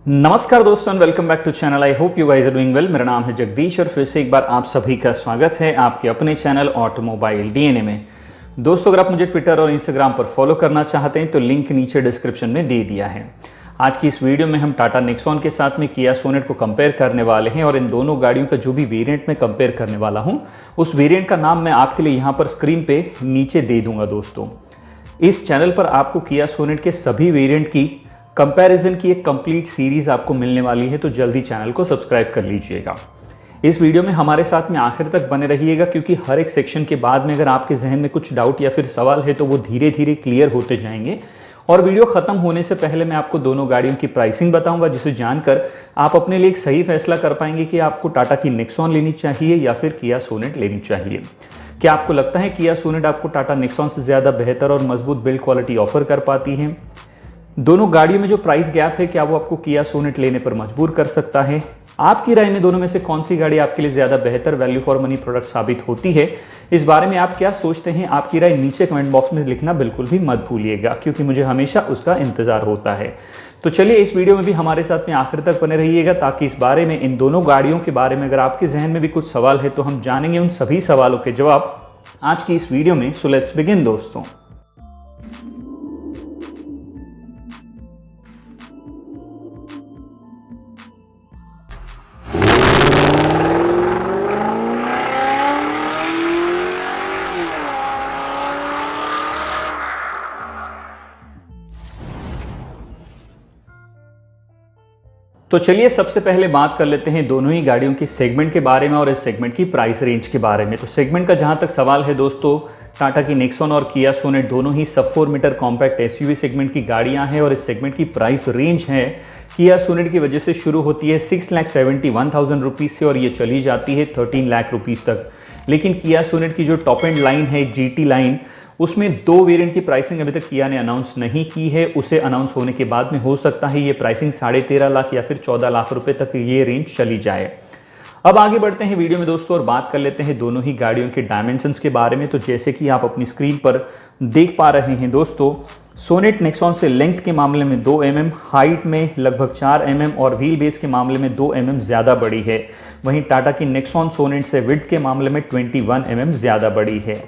नमस्कार दोस्तों, welcome back to channel. I hope you guys are doing well. मेरा नाम है जगदीश और फिर से एक बार आप सभी का स्वागत है आपके अपने चैनल ऑटोमोबाइल डीएनए में। दोस्तों, अगर आप मुझे ट्विटर और इंस्टाग्राम पर फॉलो करना चाहते हैं तो लिंक नीचे डिस्क्रिप्शन में दे दिया है। आज की इस वीडियो में हम टाटा नेक्सॉन के साथ में किया सोनेट को कंपेयर करने वाले हैं और इन दोनों गाड़ियों का जो भी वेरिएंट में कंपेयर करने वाला हूं उस वेरिएंट का नाम मैं आपके लिए यहाँ पर स्क्रीन पे नीचे दे दूंगा। दोस्तों, इस चैनल पर आपको किया सोनेट के सभी वेरिएंट की कंपैरिजन की एक कंप्लीट सीरीज आपको मिलने वाली है, तो जल्दी चैनल को सब्सक्राइब कर लीजिएगा। इस वीडियो में हमारे साथ में आखिर तक बने रहिएगा, क्योंकि हर एक सेक्शन के बाद में अगर आपके जहन में कुछ डाउट या फिर सवाल है तो वो धीरे धीरे क्लियर होते जाएंगे। और वीडियो खत्म होने से पहले मैं आपको दोनों गाड़ियों की प्राइसिंग बताऊंगा, जिसे जानकर आप अपने लिए एक सही फैसला कर पाएंगे कि आपको टाटा की नेक्सॉन लेनी चाहिए या फिर किया सोनेट लेनी चाहिए। क्या आपको लगता है किया सोनेट आपको टाटा नेक्सॉन से ज़्यादा बेहतर और मजबूत बिल्ड क्वालिटी ऑफर कर पाती है? दोनों गाड़ियों में जो प्राइस गैप है, क्या वो आपको किया सोनेट लेने पर मजबूर कर सकता है? आपकी राय में दोनों में से कौन सी गाड़ी आपके लिए ज़्यादा बेहतर वैल्यू फॉर मनी प्रोडक्ट साबित होती है? इस बारे में आप क्या सोचते हैं? आपकी राय नीचे कमेंट बॉक्स में लिखना बिल्कुल भी मत भूलिएगा, क्योंकि मुझे हमेशा उसका इंतजार होता है। तो चलिए, इस वीडियो में भी हमारे साथ में आखिर तक बने रहिएगा, ताकि इस बारे में, इन दोनों गाड़ियों के बारे में अगर आपके जहन में भी कुछ सवाल है तो हम जानेंगे उन सभी सवालों के जवाब आज की इस वीडियो में। सो लेट्स बिगिन दोस्तों। तो चलिए, सबसे पहले बात कर लेते हैं दोनों ही गाड़ियों की सेगमेंट के बारे में और इस सेगमेंट की प्राइस रेंज के बारे में। तो सेगमेंट का जहां तक सवाल है दोस्तों, टाटा की नेक्सॉन और किया सोनेट दोनों ही सब 4 मीटर कॉम्पैक्ट एसयूवी सेगमेंट की गाड़ियां हैं और इस सेगमेंट की प्राइस रेंज है किया सोनेट की वजह से शुरू होती है 6,71,000 रुपीज़ से और ये चली जाती है 13 लाख रुपीज़ तक। लेकिन किया सोनेट की जो टॉप एंड लाइन है, जीटी लाइन, उसमें दो वेरिएंट की प्राइसिंग अभी तक किया ने अनाउंस नहीं की है। उसे अनाउंस होने के बाद में हो सकता है ये प्राइसिंग 13.5 लाख या फिर 14 लाख रुपए तक ये रेंज चली जाए। अब आगे बढ़ते हैं वीडियो में दोस्तों और बात कर लेते हैं दोनों ही गाड़ियों के डायमेंशंस के बारे में। तो जैसे कि आप अपनी स्क्रीन पर देख पा रहे हैं दोस्तों, सोनेट नेक्सॉन से लेंथ के मामले में 2 mm, हाइट में लगभग 4 mm और व्हील बेस के मामले में 2 mm ज़्यादा बड़ी है। वहीं टाटा की नेक्सॉन सोनेट से विड्थ के मामले में 21 mm ज़्यादा बड़ी है।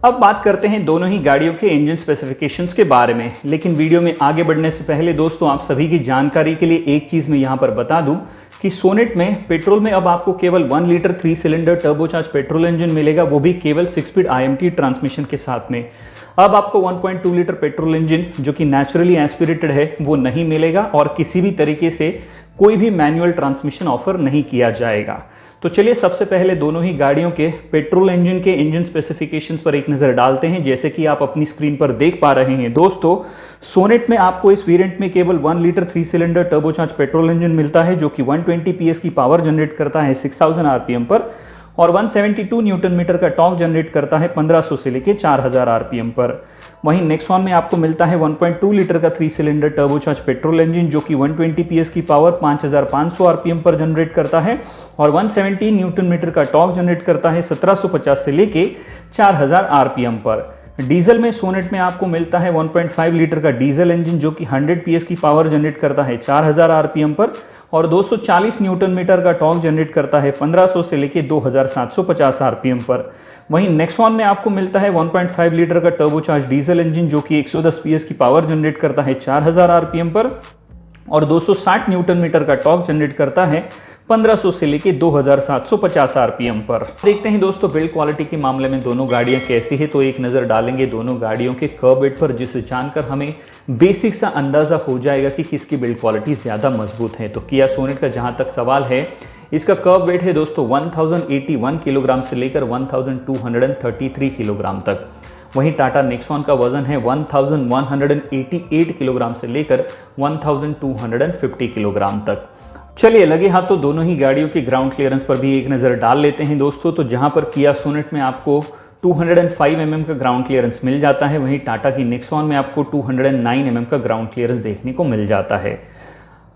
अब बात करते हैं दोनों ही गाड़ियों के इंजन स्पेसिफिकेशंस के बारे में। लेकिन वीडियो में आगे बढ़ने से पहले दोस्तों, आप सभी की जानकारी के लिए एक चीज़ मैं यहाँ पर बता दूं कि सोनेट में पेट्रोल में अब आपको केवल 1 litre 3 cylinder turbocharge petrol engine मिलेगा, वो भी केवल 6 स्पीड IMT ट्रांसमिशन के साथ में। अब आपको 1.2 लीटर पेट्रोल इंजन जो कि नेचुरली एस्पिरेटेड है वो नहीं मिलेगा और किसी भी तरीके से कोई भी मैनुअल ट्रांसमिशन ऑफर नहीं किया जाएगा। तो चलिए, सबसे पहले दोनों ही गाड़ियों के पेट्रोल इंजन के इंजन स्पेसिफिकेशंस पर एक नज़र डालते हैं। जैसे कि आप अपनी स्क्रीन पर देख पा रहे हैं दोस्तों, सोनेट में आपको इस वेरिएंट में केवल 1 litre 3 cylinder turbocharge petrol engine मिलता है, जो कि 120 PS की पावर जनरेट करता है 6000 RPM पर और 172 न्यूटन मीटर का टॉर्क जनरेट करता है 1500 से लेकर 4000 RPM पर। वहीं नेक्सॉन में आपको मिलता है 1.2 लीटर का 3 सिलेंडर टर्बोचार्ज पेट्रोल इंजन, जो कि 120 PS की पावर 5500 RPM पर जनरेट करता है और 117 न्यूटन मीटर का टॉर्क जनरेट करता है 1750 से लेके 4000 RPM पर। डीजल में सोनेट में आपको मिलता है 1.5 लीटर का डीजल इंजन, जो कि 100 PS की पावर जनरेट करता है 4000 RPM पर और 240 न्यूटन मीटर का टॉर्क जनरेट करता है 1500 से लेके 2750 RPM पर। वहीं नेक्सॉन में आपको मिलता है 1.5 लीटर का टर्बोचार्ज डीजल इंजन, जो कि 110 PS की पावर जनरेट करता है 4000 RPM पर और 260 न्यूटन मीटर का टॉर्क जनरेट करता है 1500 से लेके 2750 RPM पर। देखते हैं दोस्तों, बिल्ड क्वालिटी के मामले में दोनों गाड़ियां कैसी है। तो एक नज़र डालेंगे दोनों गाड़ियों के कर्व वेट पर, जिसे जानकर हमें बेसिक सा अंदाज़ा हो जाएगा कि किसकी बिल्ड क्वालिटी ज़्यादा मजबूत है। तो किया सोनेट का जहां तक सवाल है, इसका कर्व वेट है दोस्तों 1081 किलोग्राम से लेकर 1233 किलोग्राम तक। वहीं टाटा नेक्सॉन का वजन है 1188 किलोग्राम से लेकर 1250 किलोग्राम तक। चलिए, लगे हाथों दोनों ही गाड़ियों की ग्राउंड क्लियरेंस पर भी एक नज़र डाल लेते हैं दोस्तों। तो जहां पर किया सोनेट में आपको 205 mm का ग्राउंड क्लियरेंस मिल जाता है, वहीं टाटा की नेक्सॉन में आपको 209 mm का ग्राउंड क्लियरेंस देखने को मिल जाता है।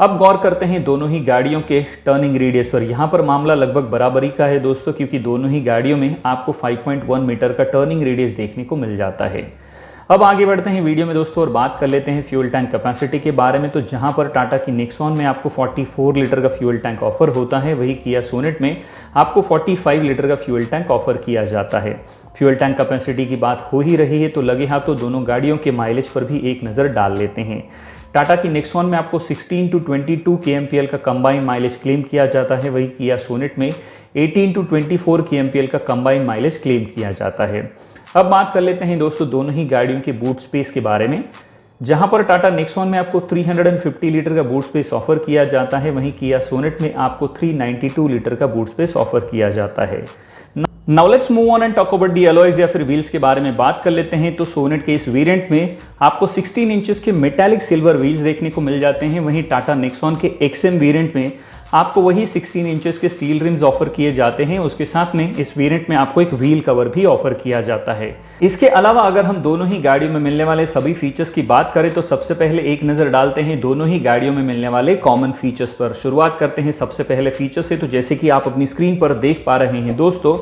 अब गौर करते हैं दोनों ही गाड़ियों के टर्निंग रेडियस पर। यहाँ पर मामला लगभग बराबरी का है दोस्तों, क्योंकि दोनों ही गाड़ियों में आपको 5.1 मीटर का टर्निंग रेडियस देखने को मिल जाता है। अब आगे बढ़ते हैं वीडियो में दोस्तों और बात कर लेते हैं फ्यूल टैंक कैपेसिटी के बारे में। तो जहां पर टाटा की नेक्सॉन में आपको 44 लीटर का फ्यूल टैंक ऑफर होता है, वही किया सोनेट में आपको 45 लीटर का फ्यूल टैंक ऑफर किया जाता है। फ्यूल टैंक कैपेसिटी की बात हो ही रही है तो लगे हाथों दोनों गाड़ियों के माइलेज पर भी एक नज़र डाल लेते हैं। टाटा की नेक्सॉन में आपको 16 to 22 kmpl का कंबाइन माइलेज क्लेम किया जाता है, वही किया सोनेट में 18 to 24 kmpl का कंबाइन माइलेज क्लेम किया जाता है। अब बात कर लेते हैं दोस्तों दोनों ही गाड़ियों के बूट स्पेस के बारे में। जहां पर टाटा नेक्सॉन में आपको 350 लीटर का बूट स्पेस ऑफर किया जाता है, वहीं किया सोनेट में आपको 392 लीटर का बूट स्पेस ऑफर किया जाता है। Now let's move on and talk about the alloys या फिर व्हील्स के बारे में बात कर लेते हैं। तो सोनेट के इस वेरिएंट में आपको 16 इंचेस के मेटालिक सिल्वर व्हील्स देखने को मिल जाते हैं, वहीं टाटा नेक्सॉन के एक्सएम वेरिएंट में आपको वही 16 इंचेस के स्टील रिम्स ऑफर किए जाते हैं। उसके साथ में इस वेरिएंट में आपको एक व्हील कवर भी ऑफर किया जाता है। इसके अलावा अगर हम दोनों ही गाड़ियों में मिलने वाले सभी फीचर्स की बात करें तो सबसे पहले एक नज़र डालते हैं दोनों ही गाड़ियों में मिलने वाले कॉमन फीचर्स पर। शुरुआत करते हैं सबसे पहले फीचर से। तो जैसे कि आप अपनी स्क्रीन पर देख पा रहे हैं दोस्तों,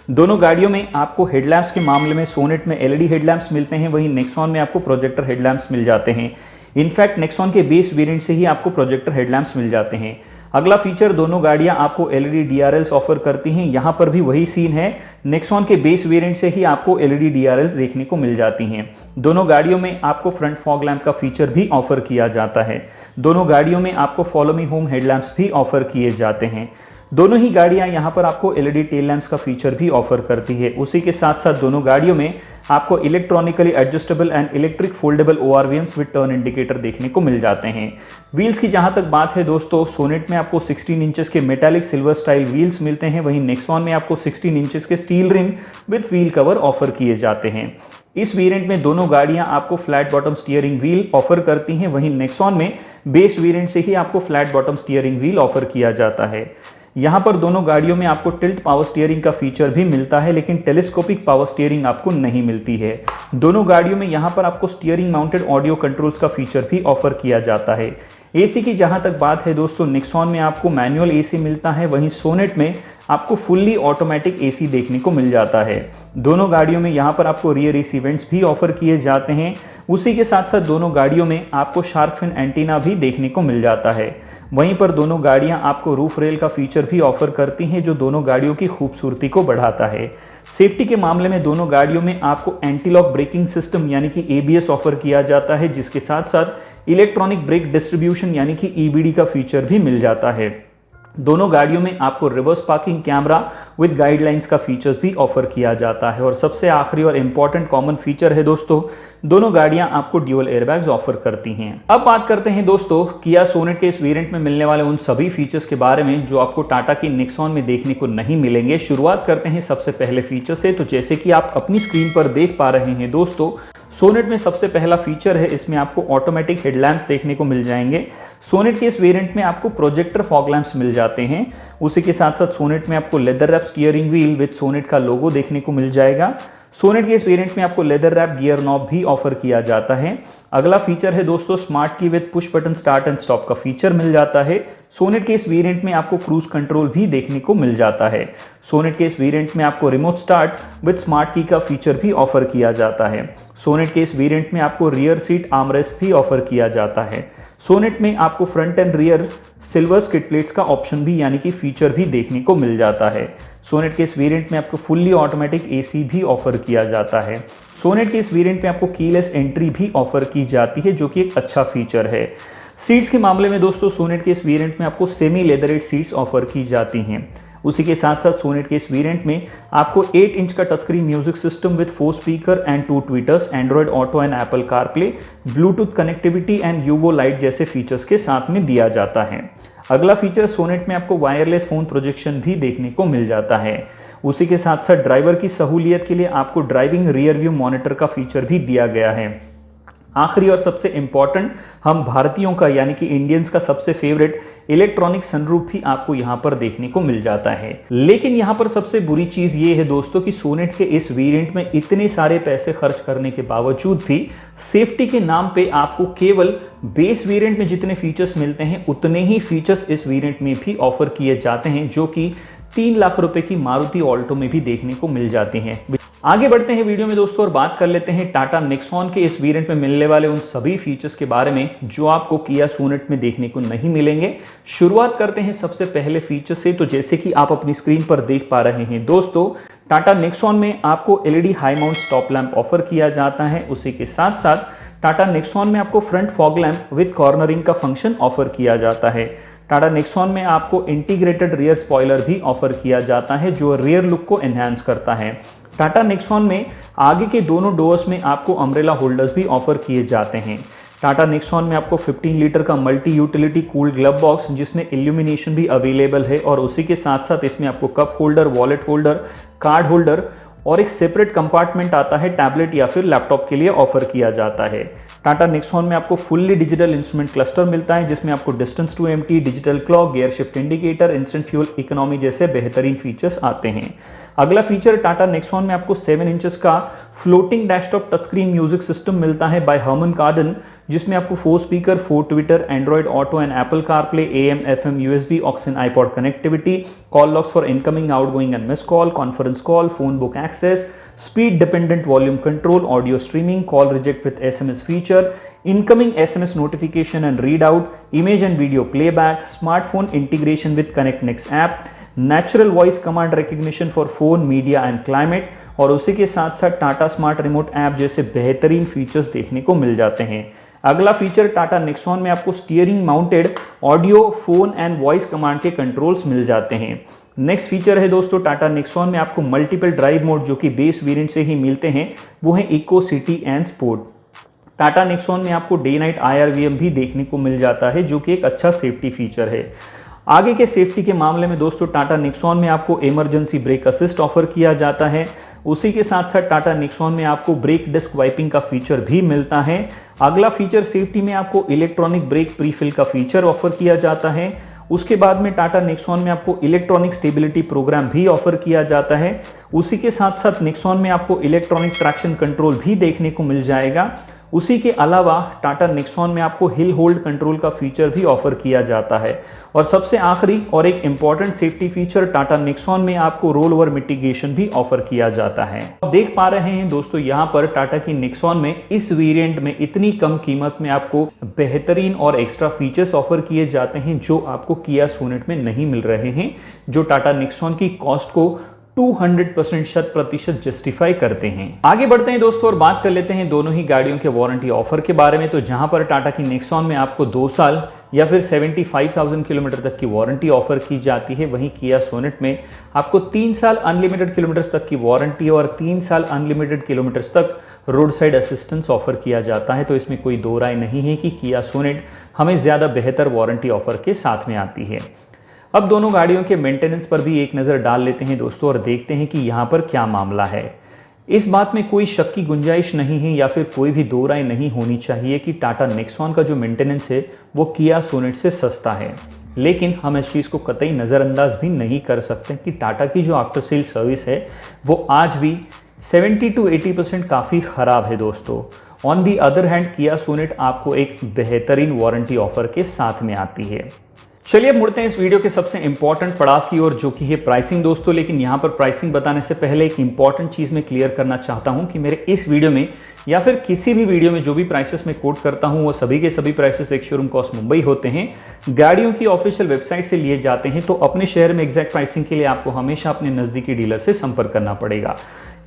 दोनों गाड़ियों में आपको हेडलैम्प्स के मामले में सोनेट में एलईडी हेडलैम्प्स मिलते हैं, वहीं नेक्सॉन में आपको प्रोजेक्टर हेडलैम्प्स मिल जाते हैं। इनफैक्ट नेक्सॉन के बेस वेरिएंट से ही आपको प्रोजेक्टर हेडलैम्प्स मिल जाते हैं। अगला फीचर, दोनों गाड़ियां आपको एलईडी डीआरएल्स ऑफर करती हैं। यहां पर भी वही सीन है, नेक्सॉन के बेस वेरिएंट से ही आपको एलईडी डीआरएल्स देखने को मिल जाती हैं। दोनों गाड़ियों में आपको फ्रंट फॉग लैंप का फीचर भी ऑफर किया जाता है। दोनों गाड़ियों में आपको फॉलो मी होम हेडलैम्प्स भी ऑफर किए जाते हैं। दोनों ही गाड़ियां यहां पर आपको एलईडी टेल लैंप्स का फीचर भी ऑफर करती है। उसी के साथ साथ दोनों गाड़ियों में आपको electronically adjustable and electric foldable ORVMs with turn indicator देखने को मिल जाते हैं। व्हील्स की जहां तक बात है दोस्तों, सोनेट में आपको 16 इंचेस के मेटालिक सिल्वर स्टाइल व्हील्स मिलते हैं, वहीं नेक्सॉन में आपको 16 इंचेस के steel rim with wheel cover offer किए जाते हैं। इस वेरिएंट में दोनों गाड़ियां आपको flat bottom steering wheel offer करती हैं, वहीं नेक्सॉन में बेस वेरिएंट से ही आपको flat bottom steering wheel offer किया जाता है। यहाँ पर दोनों गाड़ियों में आपको टिल्ट पावर स्टीयरिंग का फीचर भी मिलता है, लेकिन टेलीस्कोपिक पावर स्टीयरिंग आपको नहीं मिलती है। दोनों गाड़ियों में यहाँ पर आपको स्टीयरिंग माउंटेड ऑडियो कंट्रोल्स का फीचर भी ऑफर किया जाता है। एसी की जहाँ तक बात है दोस्तों, नेक्सॉन में आपको मैनुअल एसी मिलता है, वहीं सोनेट में आपको फुल्ली ऑटोमेटिक एसी देखने को मिल जाता है। दोनों गाड़ियों में यहाँ पर आपको रियर एसी वेंट्स भी ऑफर किए जाते हैं। उसी के साथ साथ दोनों गाड़ियों में आपको शार्क फिन एंटीना भी देखने को मिल जाता है। वहीं पर दोनों गाड़ियां आपको रूफ रेल का फीचर भी ऑफर करती हैं, जो दोनों गाड़ियों की खूबसूरती को बढ़ाता है। सेफ्टी के मामले में दोनों गाड़ियों में आपको एंटी लॉक ब्रेकिंग सिस्टम यानी कि एबीएस ऑफर किया जाता है, जिसके साथ साथ इलेक्ट्रॉनिक ब्रेक डिस्ट्रीब्यूशन यानी कि ईबीडी का फीचर भी मिल जाता है। दोनों गाड़ियों में आपको reverse parking camera with guidelines का फीचर्स भी ऑफर किया जाता है। और सबसे आखिरी और इम्पॉर्टेंट कॉमन फीचर है दोस्तों, दोनों गाड़ियां आपको ड्यूअल एयरबैग्स ऑफर करती हैं। अब बात करते हैं दोस्तों किया सोनेट के इस वेरिएंट में मिलने वाले उन सभी फीचर्स के बारे में जो आपको टाटा की नेक्सॉन में देखने को नहीं मिलेंगे। शुरुआत करते हैं सबसे पहले फीचर से। तो जैसे कि आप अपनी स्क्रीन पर देख पा रहे हैं दोस्तों, सोनेट में सबसे पहला फीचर है, इसमें आपको ऑटोमेटिक हेडलैम्प्स देखने को मिल जाएंगे। सोनेट के इस वेरिएंट में आपको प्रोजेक्टर फॉग लैंप्स मिल जाते हैं। उसी के साथ साथ सोनेट में आपको leather wrap steering wheel with Sonet का लोगो देखने को मिल जाएगा। सोनेट के इस वेरिएंट में आपको लेदर रैप गियर नॉब भी ऑफर किया जाता है। अगला फीचर है दोस्तों, स्मार्ट की with push button start and stop का फीचर मिल जाता है। सोनेट के इस वेरिएंट में आपको क्रूज कंट्रोल भी देखने को मिल जाता है। सोनेट के इस वेरिएंट में आपको रिमोट स्टार्ट विद स्मार्ट की का फीचर भी ऑफर किया जाता है। सोनेट के इस वेरिएंट में आपको रियर सीट आर्मरेस्ट भी ऑफर किया जाता है। सोनेट में आपको front end rear silver skid plates का ऑप्शन भी यानी कि फीचर भी देखने को मिल जाता है। सोनेट के इस वेरिएंट में आपको फुल्ली ऑटोमेटिक एसी भी ऑफर किया जाता है। सोनेट के इस वेरिएंट में आपको कीलेस एंट्री भी ऑफर की जाती है, जो कि एक अच्छा फीचर है। सीट्स के मामले में दोस्तों, सोनेट के इस वेरिएंट में आपको सेमी लेदरेट सीट्स ऑफर की जाती हैं। उसी के साथ साथ सोनेट के इस वेरिएंट में आपको 8 इंच का touch screen music system with 4 speaker and 2 tweeters, Android auto and Apple CarPlay, Bluetooth connectivity and UVO light जैसे फीचर्स के साथ में दिया जाता है। अगला फीचर, सोनेट में आपको वायरलेस फोन प्रोजेक्शन भी देखने को मिल जाता है। उसी के साथ साथ ड्राइवर की सहूलियत के लिए आपको ड्राइविंग रियर व्यू मॉनिटर का फीचर भी दिया गया है। आखिरी और सबसे इंपॉर्टेंट, हम भारतीयों का यानी कि इंडियंस का सबसे फेवरेट इलेक्ट्रॉनिक सनरूफ भी आपको यहाँ पर देखने को मिल जाता है। लेकिन यहाँ पर सबसे बुरी चीज़ ये है दोस्तों कि सोनेट के इस वेरिएंट में इतने सारे पैसे खर्च करने के बावजूद भी सेफ्टी के नाम पे आपको केवल बेस वेरिएंट में जितने फीचर्स मिलते हैं उतने ही फीचर्स इस वेरिएंट में भी ऑफर किए जाते हैं, जो कि 3 लाख रुपए की मारुति ऑल्टो में भी देखने को मिल जाते हैं। आगे बढ़ते हैं वीडियो में दोस्तों और बात कर लेते हैं टाटा नेक्सॉन के इस वेरिएंट में मिलने वाले उन सभी फीचर्स के बारे में जो आपको किया सोनेट में देखने को नहीं मिलेंगे। शुरुआत करते हैं सबसे पहले फीचर से। तो जैसे कि आप अपनी स्क्रीन पर देख पा रहे हैं दोस्तों, टाटा नेक्सॉन में आपको LED high mount stop lamp offer किया जाता है। उसी के साथ साथ टाटा नेक्सॉन में आपको front fog lamp with cornering का फंक्शन ऑफर किया जाता है। टाटा नेक्सॉन में आपको इंटीग्रेटेड रियर स्पॉइलर भी ऑफर किया जाता है जो रियर लुक को एनहांस करता है। टाटा नेक्सॉन में आगे के दोनों डोर्स में आपको अम्ब्रेला होल्डर्स भी ऑफर किए जाते हैं। टाटा नेक्सॉन में आपको 15 लीटर का multi utility cooled glove box जिसमें इल्यूमिनेशन भी अवेलेबल है और उसी के साथ साथ इसमें आपको cup holder, wallet holder, card holder और एक सेपरेट कंपार्टमेंट आता है टैबलेट या फिर लैपटॉप के लिए ऑफर किया जाता है। टाटा नेक्सॉन में आपको फुल्ली डिजिटल इंस्ट्रूमेंट क्लस्टर मिलता है जिसमें आपको distance to empty, digital clock, gear shift indicator, instant fuel economy जैसे बेहतरीन फीचर्स आते हैं। अगला फीचर टाटा नेक्सॉन में आपको 7 इंचेस का floating desktop touch screen music system मिलता है बाय हर्मन कार्डन जिसमें आपको 4 speaker, 4 tweeter, Android auto and Apple CarPlay, AM, FM, USB, aux and iPod connectivity, call logs for incoming, outgoing and miss call, conference call, phone book access, speed dependent volume control, audio streaming, call reject with SMS feature, incoming SMS notification and readout, image and video playback, smartphone integration with Connect Next app, natural voice command recognition for phone, media and climate और उसी के साथ साथ Tata smart remote app जैसे बेहतरीन features देखने को मिल जाते हैं। अगला फीचर टाटा नेक्सॉन में आपको steering mounted audio, phone and voice command के कंट्रोल्स मिल जाते हैं। नेक्स्ट फीचर है दोस्तों टाटा नेक्सॉन में आपको मल्टीपल ड्राइव मोड जो कि बेस वेरिएंट से ही मिलते हैं, वो है eco, city and sport. Tata Nexon में आपको डे नाइट IRVM भी देखने को मिल जाता है जो कि एक अच्छा सेफ्टी फीचर है। आगे के सेफ्टी के मामले में दोस्तों टाटा नेक्सॉन में आपको इमरजेंसी ब्रेक असिस्ट ऑफर किया जाता है। उसी के साथ साथ टाटा नेक्सॉन में आपको ब्रेक डिस्क वाइपिंग का फीचर भी मिलता है। अगला फीचर सेफ्टी में आपको इलेक्ट्रॉनिक ब्रेक प्रीफिल का फीचर ऑफर किया जाता है। उसके बाद में टाटा नेक्सॉन में आपको इलेक्ट्रॉनिक स्टेबिलिटी प्रोग्राम भी ऑफर किया जाता है। उसी के साथ साथ नेक्सॉन में आपको इलेक्ट्रॉनिक ट्रैक्शन कंट्रोल भी देखने को मिल जाएगा। उसी के अलावा टाटा नेक्सॉन में आपको हिल होल्ड कंट्रोल का फीचर भी ऑफर किया जाता है। और सबसे आखिरी और एक important safety feature Tata Nexon में आपको रोल ओवर मिटिगेशन भी ऑफर किया जाता है। आप देख पा रहे हैं दोस्तों यहाँ पर टाटा की नेक्सॉन में इस वेरिएंट में इतनी कम कीमत में आपको बेहतरीन और एक्स्ट्रा फीचर्स ऑफर किए जाते हैं जो आपको किया सोनेट में नहीं मिल रहे हैं, जो टाटा नेक्सॉन की कॉस्ट को 200% शत प्रतिशत जस्टिफाई करते हैं। आगे बढ़ते हैं दोस्तों और बात कर लेते हैं दोनों ही गाड़ियों के वारंटी ऑफर के बारे में। तो जहां पर टाटा की नेक्सॉन में आपको 2 साल या फिर 75,000 किलोमीटर तक की वारंटी ऑफर की जाती है, वहीं किया सोनेट में आपको 3 साल अनलिमिटेड किलोमीटर्स तक की वारंटी और 3 साल अनलिमिटेड किलोमीटर्स तक रोड साइड असिस्टेंस ऑफर किया जाता है। तो इसमें कोई दो राय नहीं है कि किया सोनेट हमें ज़्यादा बेहतर वारंटी ऑफर के साथ में आती है। अब दोनों गाड़ियों के मेंटेनेंस पर भी एक नज़र डाल लेते हैं दोस्तों और देखते हैं कि यहाँ पर क्या मामला है। इस बात में कोई शक की गुंजाइश नहीं है या फिर कोई भी दो राय नहीं होनी चाहिए कि टाटा नेक्सॉन का जो मेंटेनेंस है वो किया सोनेट से सस्ता है। लेकिन हम इस चीज़ को कतई नज़रअंदाज भी नहीं कर सकते कि टाटा की जो आफ्टर सेल सर्विस है वो आज भी 70 to 80% काफ़ी ख़राब है दोस्तों। ऑन दी अदर हैंड किया सोनेट आपको एक बेहतरीन वारंटी ऑफर के साथ में आती है। चलिए अब मुड़ते हैं इस वीडियो के सबसे इंपॉर्टेंट पड़ाव की ओर जो कि है प्राइसिंग दोस्तों। लेकिन यहाँ पर प्राइसिंग बताने से पहले एक इंपॉर्टेंट चीज़ मैं क्लियर करना चाहता हूँ कि मेरे इस वीडियो में या फिर किसी भी वीडियो में जो भी प्राइसेस मैं कोट करता हूँ वो सभी के सभी प्राइसेस एक शोरूम कॉस्ट मुंबई होते हैं, गाड़ियों की ऑफिशियल वेबसाइट से लिए जाते हैं। तो अपने शहर में एग्जैक्ट प्राइसिंग के लिए आपको हमेशा अपने नज़दीकी डीलर से संपर्क करना पड़ेगा।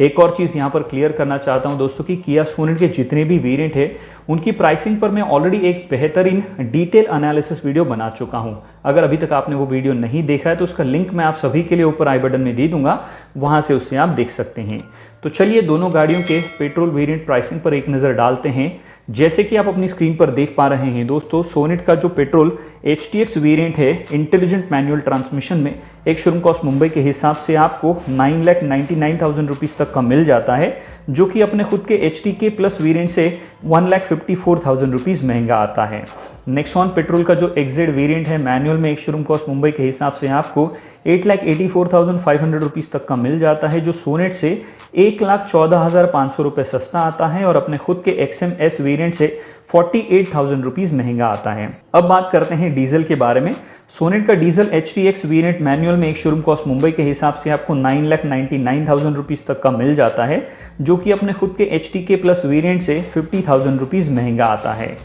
एक और चीज़ यहाँ पर क्लियर करना चाहता हूँ दोस्तों कि किया सोनेट के जितने भी वेरिएंट है उनकी प्राइसिंग पर मैं ऑलरेडी एक बेहतरीन डिटेल एनालिसिस वीडियो बना चुका हूँ। अगर अभी तक आपने वो वीडियो नहीं देखा है तो उसका लिंक मैं आप सभी के लिए ऊपर आई बटन में दे दूंगा, वहाँ से उससे आप देख सकते हैं। तो चलिए दोनों गाड़ियों के पेट्रोल वेरिएंट प्राइसिंग पर एक नज़र डालते हैं। जैसे कि आप अपनी स्क्रीन पर देख पा रहे हैं दोस्तों, सोनेट का जो पेट्रोल HTX वेरिएंट है इंटेलिजेंट मैनुअल ट्रांसमिशन में एक शोरूम कॉस्ट मुंबई के हिसाब से आपको 9,99,000 रुपीज़ तक का मिल जाता है, जो कि अपने खुद के HTK प्लस वेरिएंट से 1,54,000 रुपीज़ महंगा आता है। नेक्सॉन पेट्रोल का जो एक्जेड वेरिएंट है मैनुअल में एक शोरूम कॉस्ट मुंबई के हिसाब से आपको 8,84,500 रुपीज़ तक का मिल जाता है, जो सोनेट से 1,14,500 रुपये सस्ता आता है और अपने खुद के XMS वेरिएंट से 48,000 रुपीज़ महंगा आता है। अब बात करते हैं डीजल के बारे में। सोनेट का डीजल HTX वेरिएंट मैनुअल में एक शोरूम कॉस्ट मुंबई के हिसाब से आपको 9,99,000 रुपीज़ तक का मिल जाता है, जो कि अपने खुद के HTK प्लस वेरिएंट से 50,000 रुपीज़ महंगा आता है।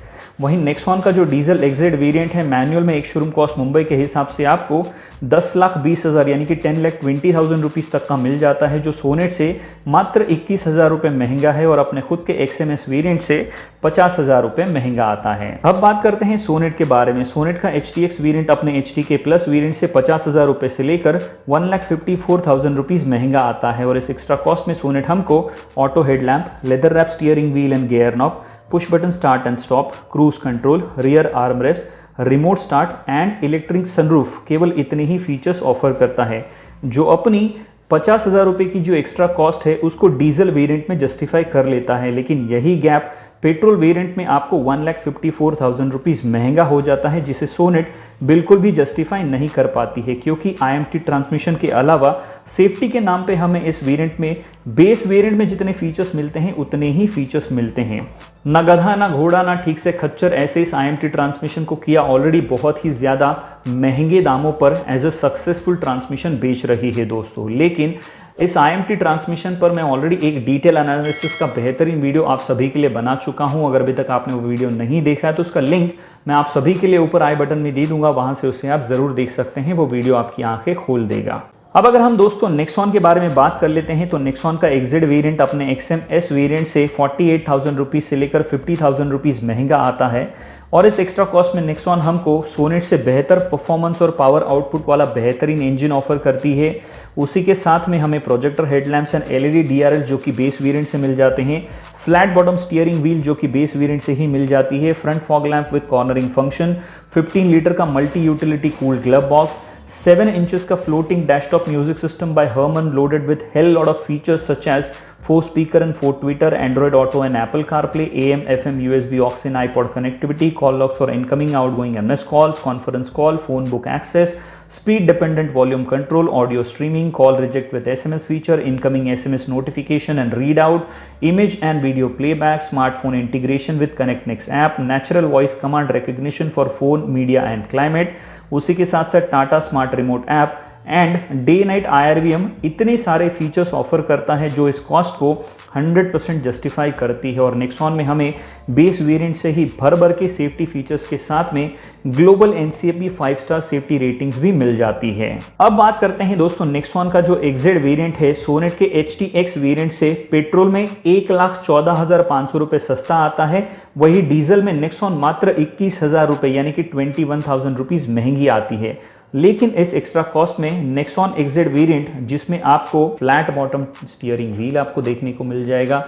वहीं नेक्सॉन का जो डीजल एक्जेड वेरिएंट है मैनुअल में एक शोरूम कॉस्ट मुंबई के हिसाब से आपको 10,20,000 यानी कि 10,20,000 रुपीज़ तक का मिल जाता है, जो सोनेट से मात्र 21,000 रुपये महंगा है और अपने खुद के XMS वेरिएंट से 50,000 रुपये महंगा आता है। अब बात करते हैं सोनेट के बारे में। सोनेट का HTX वेरिएंट अपने HTK प्लस वेरिएंट से 50,000 रुपये से लेकर 1,54,000 रुपीज़ महंगा आता है और इस एक्स्ट्रा कॉस्ट में सोनेट हमको auto headlamp, leather wrap steering wheel and gear knob, push button start and stop, cruise control, rear armrest, remote start and electric sunroof केवल इतने ही फीचर्स ऑफर करता है, जो अपनी 50,000 रुपये की जो एक्स्ट्रा कॉस्ट है उसको डीजल वेरिएंट में जस्टिफाई कर लेता है। लेकिन यही गैप पेट्रोल वेरिएंट में आपको 1,54,000 रुपीज़ महंगा हो जाता है, जिसे सोनेट बिल्कुल भी जस्टिफाई नहीं कर पाती है, क्योंकि IMT ट्रांसमिशन के अलावा सेफ्टी के नाम पे हमें इस वेरिएंट में बेस वेरिएंट में जितने फीचर्स मिलते हैं उतने ही फीचर्स मिलते हैं। ना गधा ना घोड़ा ना ठीक से खच्चर, ऐसे इस IMT ट्रांसमिशन को किया ऑलरेडी बहुत ही ज़्यादा महंगे दामों पर एज अ सक्सेसफुल ट्रांसमिशन बेच रही है दोस्तों। लेकिन इस IMT ट्रांसमिशन पर मैं ऑलरेडी एक डिटेल एनालिसिस का बेहतरीन वीडियो आप सभी के लिए बना चुका हूं। अगर अभी तक आपने वो वीडियो नहीं देखा है तो उसका लिंक मैं आप सभी के लिए ऊपर आई बटन में दे दूंगा, वहां से उसे आप जरूर देख सकते हैं। वो वीडियो आपकी आंखें खोल देगा। अब अगर हम दोस्तों नेक्सॉन के बारे में बात कर लेते हैं तो नेक्सॉन का एक्जेड वेरिएंट अपने XMS वेरिएंट से 48,000 रुपीज़ से लेकर 50,000 रुपीज़ महंगा आता है और इस एक्स्ट्रा कॉस्ट में नेक्सॉन हमको सोनेट से बेहतर परफॉर्मेंस और पावर आउटपुट वाला बेहतरीन इंजन ऑफर करती है। उसी के साथ में हमें projector headlamps and LED DRL जो कि बेस वेरिएंट से मिल जाते हैं, फ्लैट बॉटम स्टीयरिंग व्हील जो कि बेस वेरिएंट से ही मिल जाती है, front fog lamp with cornering function, 15 litre का multi utility cooled glove box, 7 inches का floating desktop music system by Harman loaded with hell lot of features such as 4 speaker and 4 tweeter, Android Auto and Apple CarPlay, AM, FM, USB, aux and iPod connectivity, call logs for incoming, outgoing MS calls, conference call, phone book access, speed dependent volume control, audio streaming, call reject with SMS feature, incoming SMS notification and readout, image and video playback, smartphone integration with Connect Next app, natural voice command recognition for phone, media and climate, उसी के साथ साथ Tata smart remote app and day night IRVM, इतने सारे features offer करता है जो इस कॉस्ट को 100% जस्टिफाई करती है। और नेक्सॉन में हमें बेस वेरिएंट से ही भर भर के सेफ्टी फीचर्स के साथ में global NCAP 5 star safety ratings भी मिल जाती है। अब बात करते हैं दोस्तों नेक्सॉन का जो एक्जेड वेरिएंट है सोनेट के HTX वेरिएंट से पेट्रोल में 1,14,500 रुपये सस्ता आता है, वही डीजल में नेक्सॉन मात्र 21,000 रुपये यानी कि 21,000 रुपीज़ महंगी आती है। लेकिन इस एक्स्ट्रा कॉस्ट में नेक्सॉन एक्जेड वेरिएंट जिसमें आपको फ्लैट बॉटम स्टीयरिंग व्हील आपको देखने को मिल जाएगा,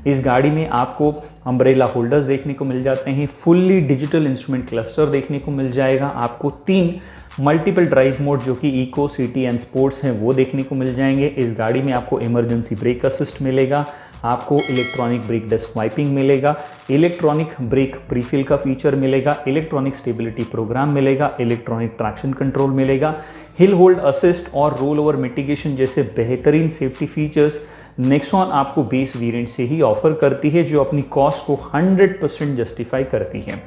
इस गाड़ी में आपको अम्ब्रेला होल्डर्स देखने को मिल जाते हैं, फुल्ली डिजिटल इंस्ट्रूमेंट क्लस्टर देखने को मिल जाएगा, आपको 3 मल्टीपल ड्राइव मोड जो कि इको, सिटी एंड स्पोर्ट्स हैं वो देखने को मिल जाएंगे। इस गाड़ी में आपको इमरजेंसी ब्रेक असिस्ट मिलेगा, आपको इलेक्ट्रॉनिक ब्रेक डिस्क वाइपिंग मिलेगा, इलेक्ट्रॉनिक ब्रेक प्रीफिल का फीचर मिलेगा, इलेक्ट्रॉनिक स्टेबिलिटी प्रोग्राम मिलेगा, इलेक्ट्रॉनिक ट्रैक्शन कंट्रोल मिलेगा, हिल होल्ड असिस्ट और रोल ओवर मिटिगेशन जैसे बेहतरीन सेफ्टी फीचर्स नेक्सॉन आपको बेस वेरिएंट से ही ऑफर करती है, जो अपनी कॉस्ट को 100% जस्टिफाई करती है।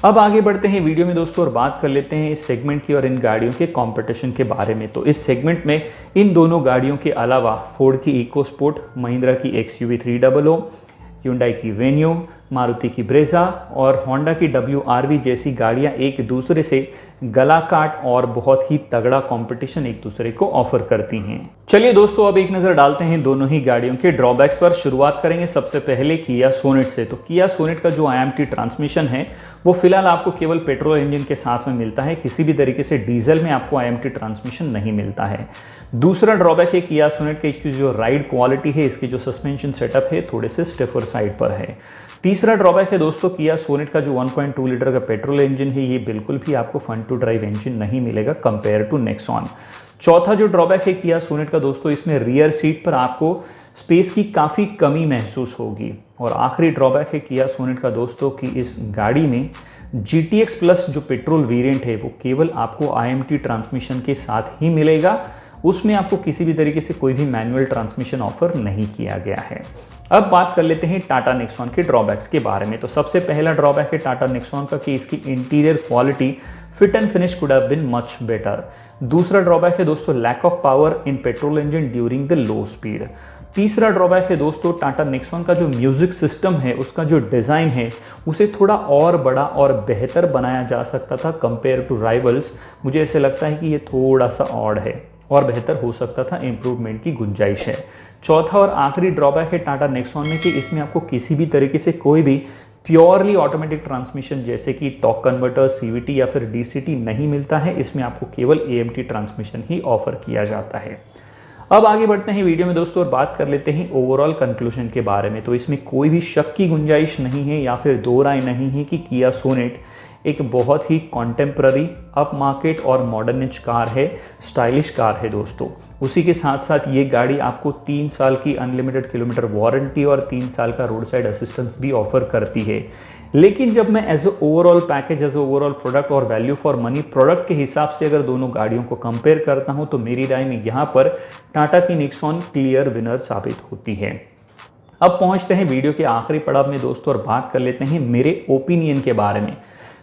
अब आगे बढ़ते हैं वीडियो में दोस्तों और बात कर लेते हैं इस सेगमेंट की और इन गाड़ियों के कंपटीशन के बारे में। तो इस सेगमेंट में इन दोनों गाड़ियों के अलावा फोर्ड की इको स्पोर्ट, महिंद्रा की XUV 300, Hyundai की वेन्यू, मारुति की ब्रेजा और होंडा की WRV जैसी गाड़ियां एक दूसरे से गला काट और बहुत ही तगड़ा कंपटीशन एक दूसरे को ऑफर करती हैं। चलिए दोस्तों अब एक नज़र डालते हैं दोनों ही गाड़ियों के ड्रॉबैक्स पर। शुरुआत करेंगे सबसे पहले किया सोनेट से। तो किया सोनेट का जो IMT ट्रांसमिशन है वो फिलहाल आपको केवल पेट्रोल इंजन के साथ में मिलता है, किसी भी तरीके से डीजल में आपको IMT ट्रांसमिशन नहीं मिलता है। दूसरा ड्रॉबैक है किया सोनेट के इसकी जो राइड क्वालिटी है, इसकी जो सस्पेंशन सेटअप है थोड़े से स्टिफर साइड पर है। तीसरा ड्रॉबैक है दोस्तों किया सोनेट का जो 1.2 लीटर का पेट्रोल इंजन है ये बिल्कुल भी आपको फन टू ड्राइव इंजन नहीं मिलेगा कंपेयर टू नेक्सॉन। चौथा जो ड्रॉबैक है किया सोनेट का दोस्तों, इसमें रियर सीट पर आपको स्पेस की काफ़ी कमी महसूस होगी। और आखिरी ड्रॉबैक है किया सोनेट का दोस्तों कि इस गाड़ी में GTX प्लस जो पेट्रोल वेरिएंट है वो केवल आपको IMT ट्रांसमिशन के साथ ही मिलेगा, उसमें आपको किसी भी तरीके से कोई भी मैनुअल ट्रांसमिशन ऑफर नहीं किया गया है। अब बात कर लेते हैं टाटा नेक्सॉन के ड्रॉबैक्स के बारे में। तो सबसे पहला ड्रॉबैक है टाटा नेक्सॉन का कि इसकी interior quality fit and finish could have been much better. दूसरा ड्रॉबैक है दोस्तों lack of power in petrol engine during the low speed. तीसरा ड्रॉबैक है दोस्तों टाटा नेक्सॉन का जो म्यूजिक सिस्टम है, उसका जो डिज़ाइन है उसे थोड़ा और बड़ा और बेहतर बनाया जा सकता था कंपेयर टू राइवल्स। मुझे ऐसे लगता है कि ये थोड़ा सा ऑड है और बेहतर हो सकता था, इम्प्रूवमेंट की गुंजाइश है। चौथा और आखिरी ड्रॉबैक है टाटा नेक्सॉन में कि इसमें आपको किसी भी तरीके से कोई भी प्योरली ऑटोमेटिक ट्रांसमिशन जैसे कि टॉर्क कन्वर्टर, CVT या फिर DCT नहीं मिलता है। इसमें आपको केवल AMT ट्रांसमिशन ही ऑफर किया जाता है। अब आगे बढ़ते हैं वीडियो में दोस्तों और बात कर लेते हैं ओवरऑल कंक्लूजन के बारे में। तो इसमें कोई भी शक की गुंजाइश नहीं है या फिर दो राय नहीं है कि किया सोनेट एक बहुत ही कॉन्टेम्प्ररी, अप मार्केट और मॉडर्निज कार है, स्टाइलिश कार है दोस्तों। उसी के साथ साथ ये गाड़ी आपको 3 साल की अनलिमिटेड किलोमीटर वारंटी और 3 साल का रोड साइड असिस्टेंस भी ऑफर करती है। लेकिन जब मैं as a overall package, as a overall product और वैल्यू फॉर मनी प्रोडक्ट के हिसाब से अगर दोनों गाड़ियों को कंपेयर करता हूं तो मेरी राय में यहाँ पर टाटा की नेक्सॉन क्लियर विनर साबित होती है। अब पहुंचते हैं वीडियो के आखिरी पड़ाव में दोस्तों और बात कर लेते हैं मेरे ओपिनियन के बारे में।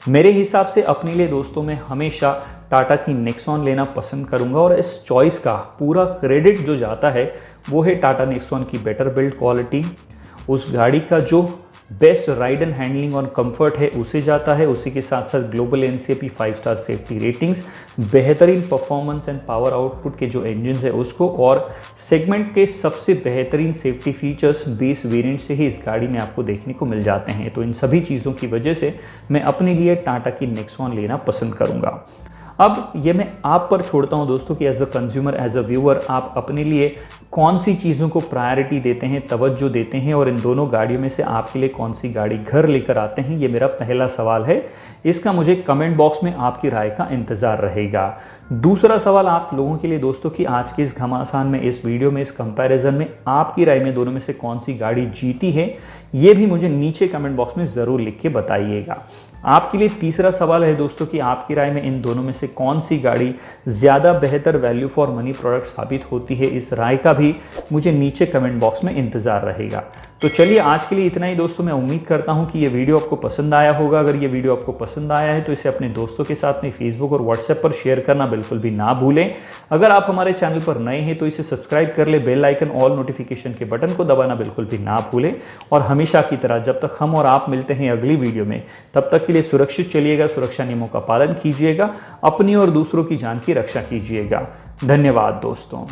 मेरे हिसाब से अपने लिए दोस्तों मैं हमेशा टाटा की नेक्सॉन लेना पसंद करूंगा और इस चॉइस का पूरा क्रेडिट जो जाता है वो है टाटा नेक्सॉन की बेटर बिल्ड क्वालिटी, उस गाड़ी का जो बेस्ट राइड एंड हैंडलिंग और कंफर्ट है उसे जाता है। उसी के साथ साथ global NCAP 5 star safety ratings, बेहतरीन परफॉर्मेंस एंड पावर आउटपुट के जो इंजन है उसको, और सेगमेंट के सबसे बेहतरीन सेफ्टी फीचर्स बेस वेरिएंट से ही इस गाड़ी में आपको देखने को मिल जाते हैं। तो इन सभी चीज़ों की वजह से मैं अपने लिए टाटा की नेक्सॉन लेना पसंद करूँगा। अब ये मैं आप पर छोड़ता हूँ दोस्तों कि as a consumer, as a viewer आप अपने लिए कौन सी चीज़ों को प्रायोरिटी देते हैं, तवज्जो देते हैं और इन दोनों गाड़ियों में से आपके लिए कौन सी गाड़ी घर लेकर आते हैं, ये मेरा पहला सवाल है। इसका मुझे कमेंट बॉक्स में आपकी राय का इंतज़ार रहेगा। दूसरा सवाल आप लोगों के लिए दोस्तों कि आज के इस घमासान में, इस वीडियो में, इस कंपैरिजन में आपकी राय में दोनों में से कौन सी गाड़ी जीती है, ये भी मुझे नीचे कमेंट बॉक्स में ज़रूर लिख के बताइएगा। आपके लिए तीसरा सवाल है दोस्तों कि आपकी राय में इन दोनों में से कौन सी गाड़ी ज़्यादा बेहतर वैल्यू फॉर मनी प्रोडक्ट साबित होती है, इस राय का भी मुझे नीचे कमेंट बॉक्स में इंतज़ार रहेगा। तो चलिए आज के लिए इतना ही दोस्तों। मैं उम्मीद करता हूं कि ये वीडियो आपको पसंद आया होगा। अगर ये वीडियो आपको पसंद आया है तो इसे अपने दोस्तों के साथ में फेसबुक और व्हाट्सएप पर शेयर करना बिल्कुल भी ना भूलें। अगर आप हमारे चैनल पर नए हैं तो इसे सब्सक्राइब कर ले, बेल आइकन ऑल नोटिफिकेशन के बटन को दबाना बिल्कुल भी ना भूलें। और हमेशा की तरह जब तक हम और आप मिलते हैं अगली वीडियो में, तब तक के लिए सुरक्षित चलिएगा, सुरक्षा नियमों का पालन कीजिएगा, अपनी और दूसरों की जान की रक्षा कीजिएगा। धन्यवाद दोस्तों।